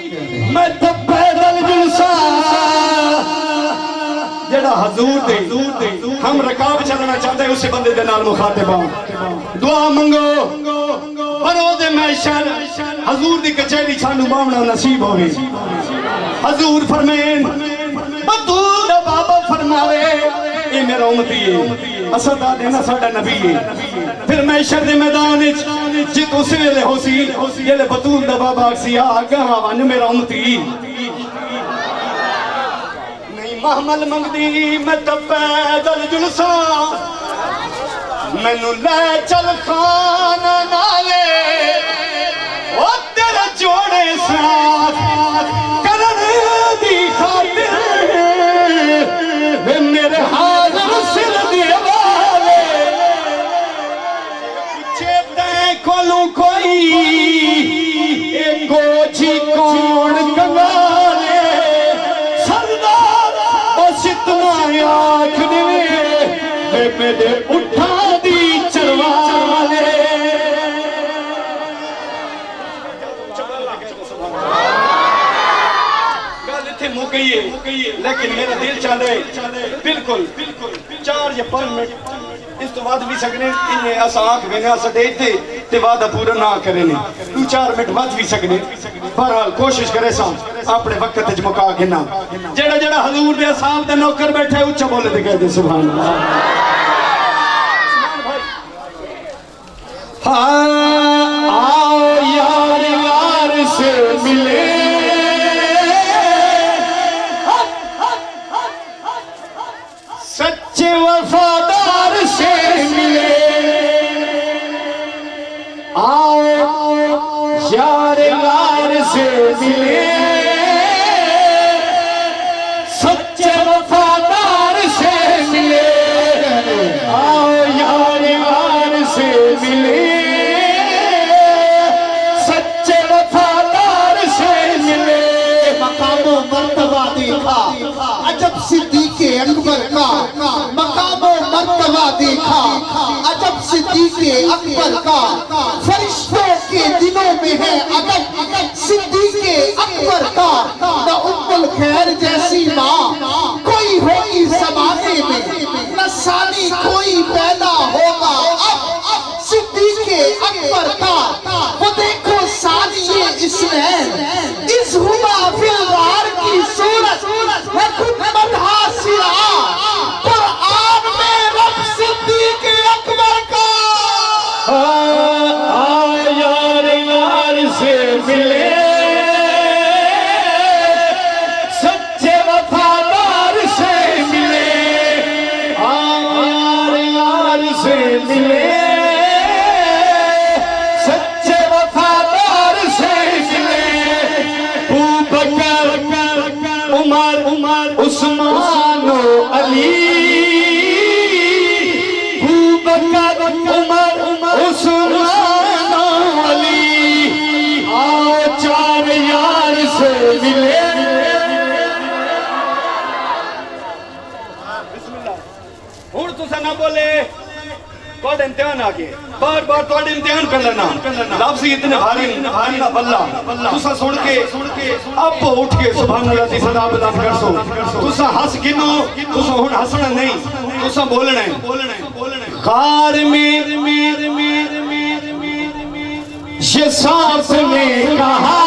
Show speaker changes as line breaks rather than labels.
मैं तो पैदल जुलसा जेड़ा हजूर दे हम रकाब चलना चाहते उस बंदे दे नाल मुखातिब हां। दुआ मंगो बरोज़े महशर हजूर दी कचहरी सानू बावना नसीब होवे। हजूर फरमेन बतूल दा बाबा फरमावे ये मेरा उम्मती है, असल दा देना साडा नबी है। फिर महशर दे मैदान विच जित उस वेले होसी जेले बतूल दा बाबा आखसी आ अगा वन मेरा उम्मती नहीं महमल मंगदी मैं तो पैदल जुलसा मैनू ले चल खाना नाले ओ तेरे जोड़े साथ करन दी खातिर मेरे हाज़िर सिर दे वाले पूछे तैं कोलों कोई एक गोजी कौन कंगाले सरदार बस इतना आँख दिवे मेरे उठा दी चरवाले। गल इत्थे मुक गई है लेकिन मेरा दिल चाहे बिल्कुल 4 या 5 मिनट इस तो बाद भी सकने इन्हें अस आंख वेने अस देते ते वादा पूरा ना करे ने 2-4 मिनट बाद भी सकने। बहरहाल कोशिश करे सा अपने वक्त च मुका के ना जेड़ा जेड़ा हजूर दे साहब दे नौकर बैठे उच्चा बोले ते कहते सुभान अल्लाह। हाँ आओ यार यार से मिले सच्चे वफादार से मिले। आओ यार यार से मिले सच्चे वफादार से मिले। आओ यार यार से मिले सच्चे वफादार से मिले।
मकामो मर्तबा देखा अजब सिद्दीक़े अकबर का, मकामो मर्तबा देखा अजब सिद्दीक़े अकबर का। फरिश्तों के दिलों में है अदब सिद्दीक़े अकबर का। न उम्मुल खैर जैसी माँ कोई होगी ज़माने में, न सानी कोई पैदा होगा अब सिद्दीक़े अकबर का। वो देखो सानिए इसमें इस हुमा फिलवार की सूरत है खुद मदहासिरा कुरान में रब सिद्दीक़े अकबर का।
यार यार से मिले सच्चे वफादार से मिले। यार यार से मिले सच्चे वफादार से मिले। अबू बकर उमर उस्मान अली अबू बकर उमर उस्मान अली। आओ 4 यार से मिले। हुण तुसा ना बोले थोड़े इम्तिहान आ गए बार बार थोड़े इम्तिहान कर लेना लफ्ज़ इतने भारी ना बल्ला तुसा सुन के अब उठ के सुभान अल्लाह दी सदा बुलंद कर सो। तुसा हंस गिनो तुसा हुण हंसना नहीं तुसा बोलना है। कार में ये सांस ने कहा